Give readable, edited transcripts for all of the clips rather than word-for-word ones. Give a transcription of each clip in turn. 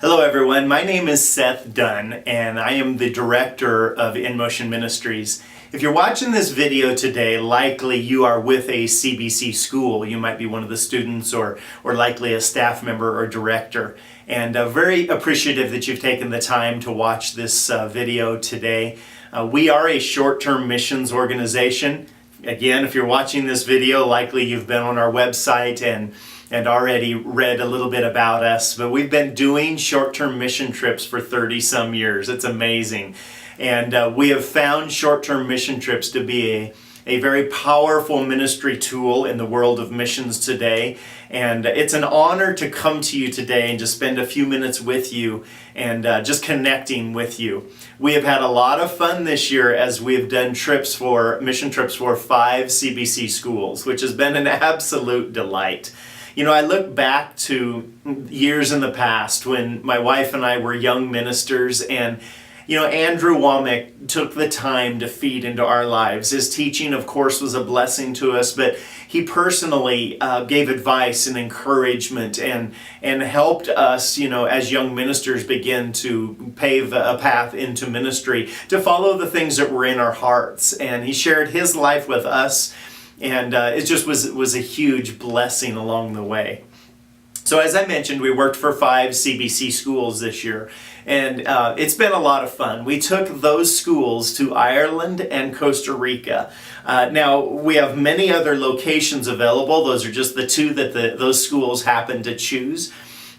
Hello everyone, my name is Seth Dunn and I am the director of In Motion Ministries. If you're watching this video today, likely you are with a CBC school. You might be one of the students or likely a staff member or director. And very appreciative that you've taken the time to watch this video today. We are a short-term missions organization. Again, if you're watching this video, likely you've been on our website and already read a little bit about us, but we've been doing short-term mission trips for 30 some years. It's amazing. And we have found short-term mission trips to be a very powerful ministry tool in the world of missions today. And it's an honor to come to you today and just spend a few minutes with you and just connecting with you. We have had a lot of fun this year as we've done mission trips for 5 CBC schools, which has been an absolute delight. You know, I look back to years in the past when my wife and I were young ministers, and you know, Andrew Wommack took the time to feed into our lives. His teaching, of course, was a blessing to us, but he personally gave advice and encouragement and helped us, you know, as young ministers begin to pave a path into ministry, to follow the things that were in our hearts. And he shared his life with us, and it just was a huge blessing along the way. So as I mentioned, we worked for 5 CBC schools this year, and it's been a lot of fun. We took those schools to Ireland and Costa Rica. Now, we have many other locations available. Those are just the 2 that those schools happened to choose.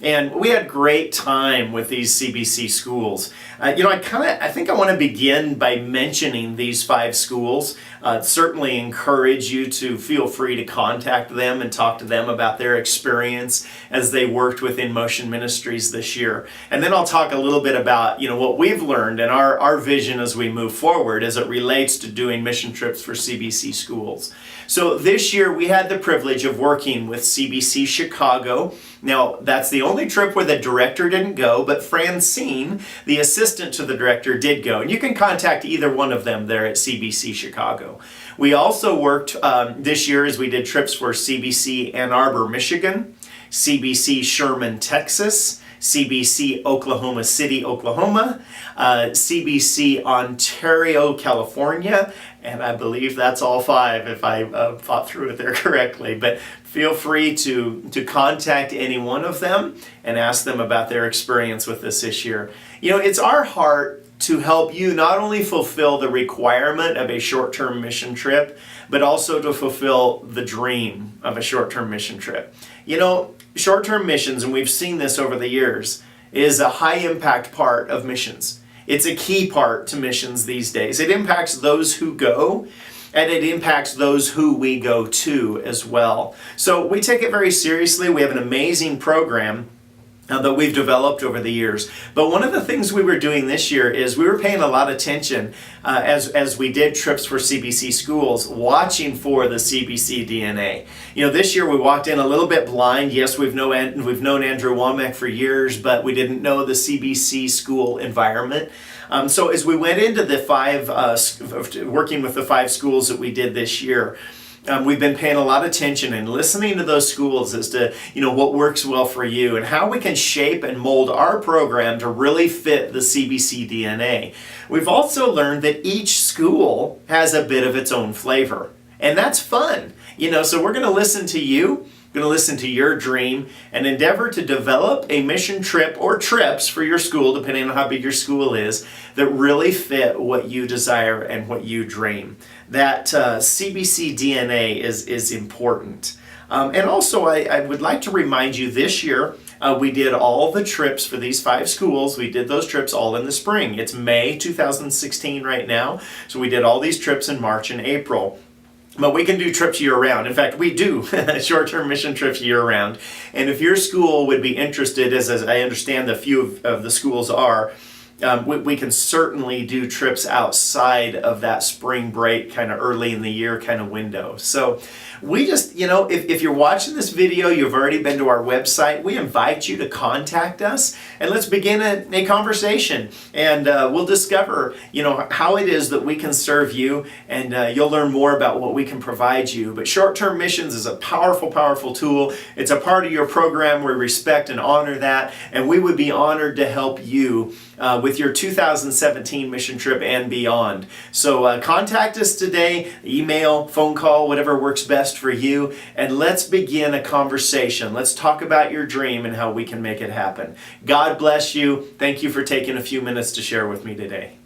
And we had great time with these CBC schools. You know, I think I want to begin by mentioning these 5 schools. Certainly encourage you to feel free to contact them and talk to them about their experience as they worked with In Motion Ministries this year. And then I'll talk a little bit about, you know, what we've learned and our vision as we move forward as it relates to doing mission trips for CBC schools. So this year we had the privilege of working with CBC Chicago. Now, that's the only trip where the director didn't go, but Francine, the assistant to the director, did go. And you can contact either one of them there at CBC Chicago. We also worked this year as we did trips for CBC Ann Arbor, Michigan, CBC Sherman, Texas, CBC Oklahoma City, Oklahoma, CBC Ontario, California, and I believe that's all 5 if I thought through it there correctly. But feel free to contact any one of them and ask them about their experience with this year. You know, it's our heart to help you not only fulfill the requirement of a short-term mission trip, but also to fulfill the dream of a short-term mission trip. You know, short-term missions, and we've seen this over the years, is a high-impact part of missions. It's a key part to missions these days. It impacts those who go, and it impacts those who we go to as well. So we take it very seriously. We have an amazing program that we've developed over the years. But one of the things we were doing this year is we were paying a lot of attention as we did trips for CBC schools, watching for the CBC DNA. You know, this year we walked in a little bit blind. Yes, we've known Andrew Wommack for years, but we didn't know the CBC school environment. So as we went into the 5, working with the 5 schools that we did this year, we've been paying a lot of attention and listening to those schools as to, you know, what works well for you and how we can shape and mold our program to really fit the CBC DNA. We've also learned that each school has a bit of its own flavor, and that's fun. You know, so we're going to listen to you. Going to listen to your dream and endeavor to develop a mission trip or trips for your school, depending on how big your school is, that really fit what you desire and what you dream. That CBC DNA is important. And also, I would like to remind you this year, we did all the trips for these 5 schools. We did those trips all in the spring. It's May 2016 right now, so we did all these trips in March and April. But we can do trips year-round. In fact, we do short-term mission trips year-round. And if your school would be interested, as I understand a few of the schools are, we can certainly do trips outside of that spring break kind of early in the year kind of window. So we just, if you're watching this video, you've already been to our website, we invite you to contact us and let's begin a conversation, and we'll discover, how it is that we can serve you, and you'll learn more about what we can provide you. But short-term missions is a powerful, powerful tool. It's a part of your program. We respect and honor that, and we would be honored to help you with your 2017 mission trip and beyond. So contact us today, email, phone call, whatever works best for you, and let's begin a conversation. Let's talk about your dream and how we can make it happen. God bless you. Thank you for taking a few minutes to share with me today.